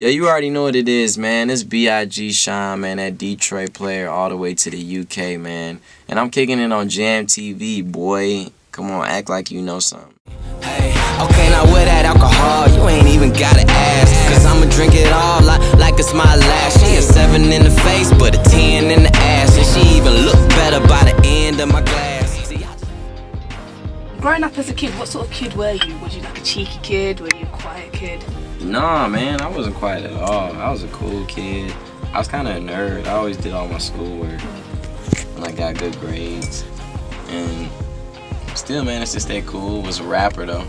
Yeah, you already know what it is, man. It's B.I.G. Sean, man, that Detroit player all the way to the UK, man. And I'm kicking it on Jam TV, boy. Come on, act like you know something. Hey, okay, now with that alcohol, you ain't even gotta ask. Cause I'ma drink it all like it's my last. She a 7 in the face, but a 10 in the ass. And she even look better by the end of my glass. Growing up as a kid, what sort of kid were you? Was you like a cheeky kid? Were you a quiet kid? Nah, man, I wasn't quiet at all. I was a cool kid. I was kind of a nerd. I always did all my schoolwork. And I got good grades. And still managed to stay cool. Was a rapper, though.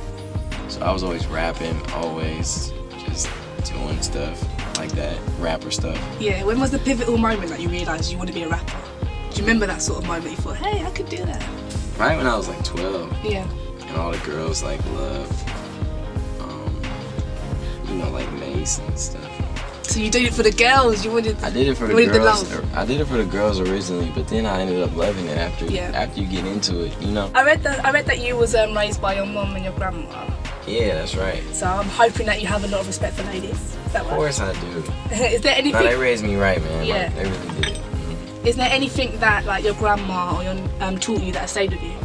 So I was always rapping, always just doing stuff like that, rapper stuff. Yeah, when was the pivotal moment that you realised you want to be a rapper? Do you remember that sort of moment you thought, hey, I could do that? Right when I was like 12. Yeah. And all the girls like loved, like Mace and stuff. So you did it for the girls? You wanted? I did it for the girls. I did it for the girls originally, but then I ended up loving it after you get into it, you know. I read that you was raised by your mum and your grandma. Yeah, that's right. So I'm hoping that you have a lot of respect for ladies. Is that right? Of course I do. Is there anything? No, they raised me right, man. Yeah. Like, they really did. Mm-hmm. Is there anything that like your grandma or your taught you that stayed with you?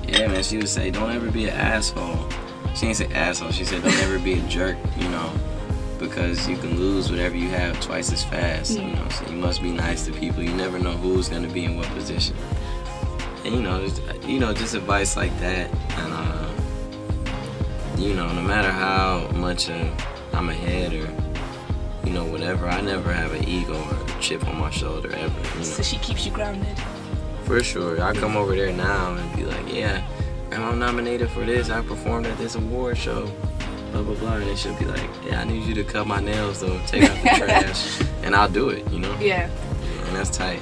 Yeah, man. She would say, "Don't ever be an asshole." She didn't say asshole. She said, "Don't ever be a jerk," you know, because you can lose whatever you have twice as fast. You know, so you must be nice to people. You never know who's gonna be in what position. And just advice like that. And no matter how much I'm ahead or whatever, I never have an ego or a chip on my shoulder ever. So she keeps you grounded. For sure. I come over there now and be like, yeah, I'm nominated for this. I performed at this award show. Blah, blah, blah. And they should be like, yeah, I need you to cut my nails, though. Take out the trash. And I'll do it, you know? Yeah. And that's tight.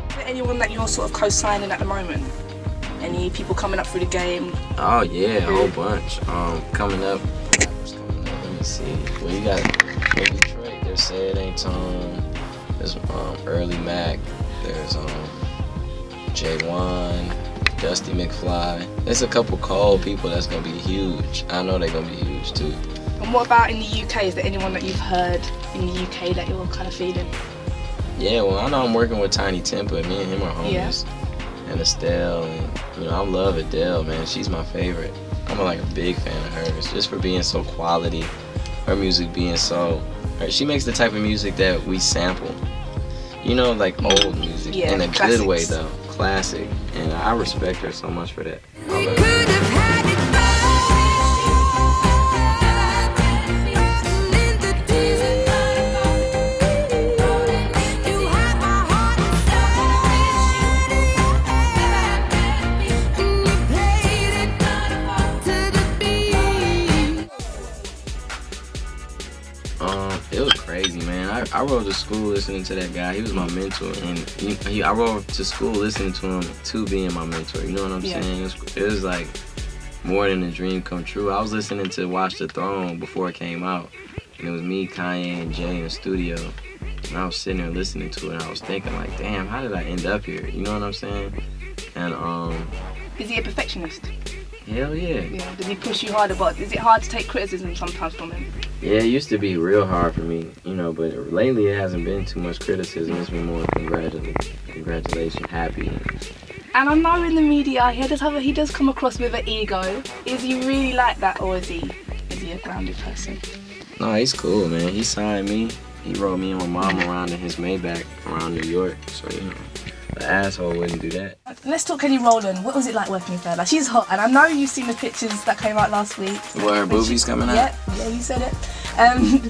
Is there anyone that you're sort of co-signing at the moment? Any people coming up through the game? Oh, yeah, a whole bunch. Coming up. Let me see. Well, you got in Detroit. There's Sid Antone. There's Early Mac. There's J1, Dusty McFly. There's a couple cold people that's gonna be huge. I know they're gonna be huge too. And what about in the UK? Is there anyone that you've heard in the UK that you're kind of feeling? Yeah, well, I know I'm working with Tiny Tempa. Me and him are homies. Yeah. And Estelle, and I love Adele, man. She's my favorite. I'm like a big fan of hers, just for being so quality. Her music being so. She makes the type of music that we sample. Like old music in a classics. Good way though. Classic. And I respect her so much for that. I love it was crazy, man. I rode to school listening to that guy. He was my mentor, and I rode to school listening to him to being my mentor. You know what I'm saying? It was like more than a dream come true. I was listening to Watch the Throne before it came out, and it was me, Kanye, and Jay in the studio, and I was sitting there listening to it, and I was thinking like, damn, how did I end up here? You know what I'm saying? And is he a perfectionist? Hell yeah. Yeah. Does he push you harder? But is it hard to take criticism sometimes from him? Yeah, it used to be real hard for me, but lately it hasn't been too much criticism. It's been more congratulations, happy. And I know in the media he does come across with an ego. Is he really like that, or is he a grounded person? No, he's cool, man. He signed me. He rode me and my mom around in his Maybach around New York. So, the asshole wouldn't do that. Let's talk Kelly Rowland. What was it like working with her? Like, she's hot, and I know you've seen the pictures that came out last week. What, her boobies coming out? Yeah, you said it.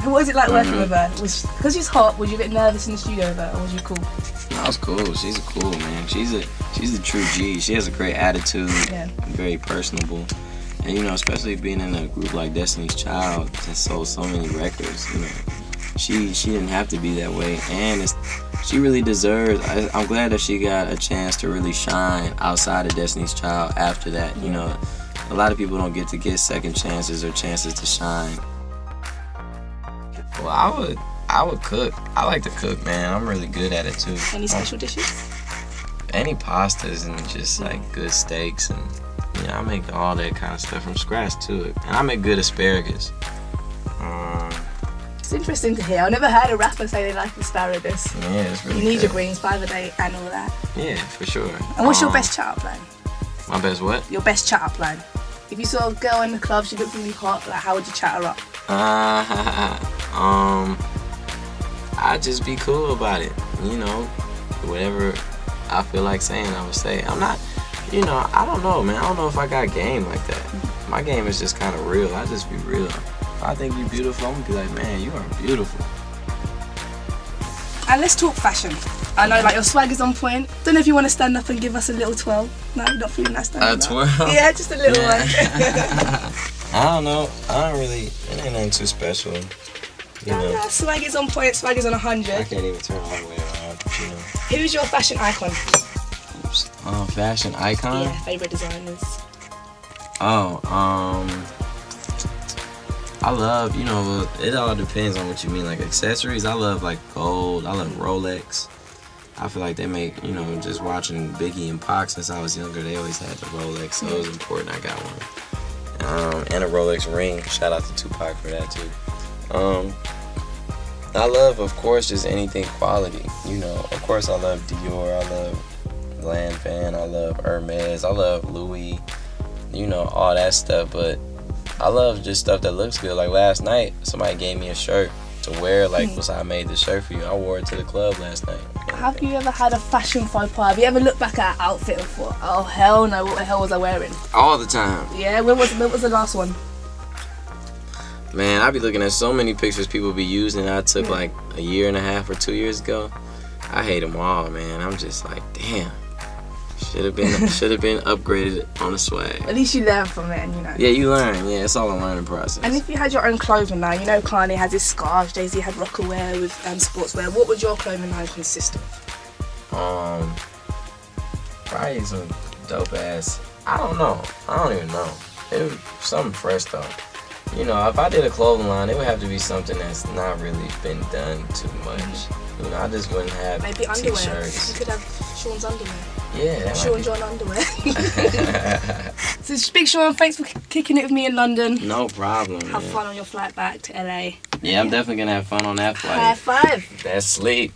What was it like working with her? Because she's hot, was you a bit nervous in the studio with her, or was you cool? No, I was cool. She's cool, man. She's a true G. She has a great attitude. Yeah. Very personable. And especially being in a group like Destiny's Child that sold so many records, she didn't have to be that way, and she really deserves. I'm glad that she got a chance to really shine outside of Destiny's Child after that. A lot of people don't get to get second chances or chances to shine. Well, I would cook. I like to cook, man. I'm really good at it too. Any special dishes? Any pastas and just like good steaks, and I make all that kind of stuff from scratch too. And I make good asparagus. It's interesting to hear. I've never heard a rapper say they like asparagus. Yeah, it's really You need good. your greens 5 a day and all that. Yeah, for sure. And what's your best chat-up line? My best what? Your best chat-up line. If you saw a girl in the club, she looked really hot, like how would you chat her up? I'd just be cool about it. You know, whatever I feel like saying, I would say. I'm not, you know, I don't know, man. I don't know if I got game like that. My game is just kind of real. I just be real. If I think you're beautiful, I'm gonna be like, man, you are beautiful. And let's talk fashion. I know, like, your swag is on point. Don't know if you want to stand up and give us a little twirl. No, you're not feeling that standing up. twirl? Yeah, just a little one. I don't know. I don't really, it ain't nothing too special. You know, Yeah, swag is on point, swag is on I 100. can't even turn all the way around, you know. Who's your fashion icon? Fashion icon? Yeah, favourite designers. I love, you know, it all depends on what you mean. Like accessories, I love like gold. I love Rolex. I feel like they make, you know, just watching Biggie and Pac since I was younger, they always had the Rolex, so it was important I got one. And a Rolex ring. Shout out to Tupac for that too. I love, of course, just anything quality. You know, of course, I love Dior. I love Lanvin. I love Hermes. I love Louis. You know, all that stuff. But I love just stuff that looks good. Like last night, somebody gave me a shirt to wear. Like, was I made this shirt for you? I wore it to the club last night. Have you ever had a fashion faux pas? Have you ever looked back at an outfit and thought, oh hell no, what the hell was I wearing? All the time. Yeah, when was the last one? Man, I be looking at so many pictures people be using I took like a year and a half or 2 years ago. I hate them all, man. I'm just like, damn. Should have been upgraded on the swag. At least you learn from it, and you know. Yeah, you learn. Yeah, it's all a learning process. And if you had your own clothing line, you know Kanye has his scarves, Jay-Z had Rockaware with sportswear, what would your clothing line consist of? Probably some dope ass. I don't know. I don't even know. It was something fresh though. You know, if I did a clothing line, it would have to be something that's not really been done too much. You know, I just wouldn't have Maybe underwear. t-shirts. You could have Sean's underwear. Yeah, that might Sean be- John underwear. So Big Sean, thanks for kicking it with me in London. No problem. Have man. fun on your flight back to LA. Yeah, I'm definitely gonna have fun on that flight. High five. That's sleep.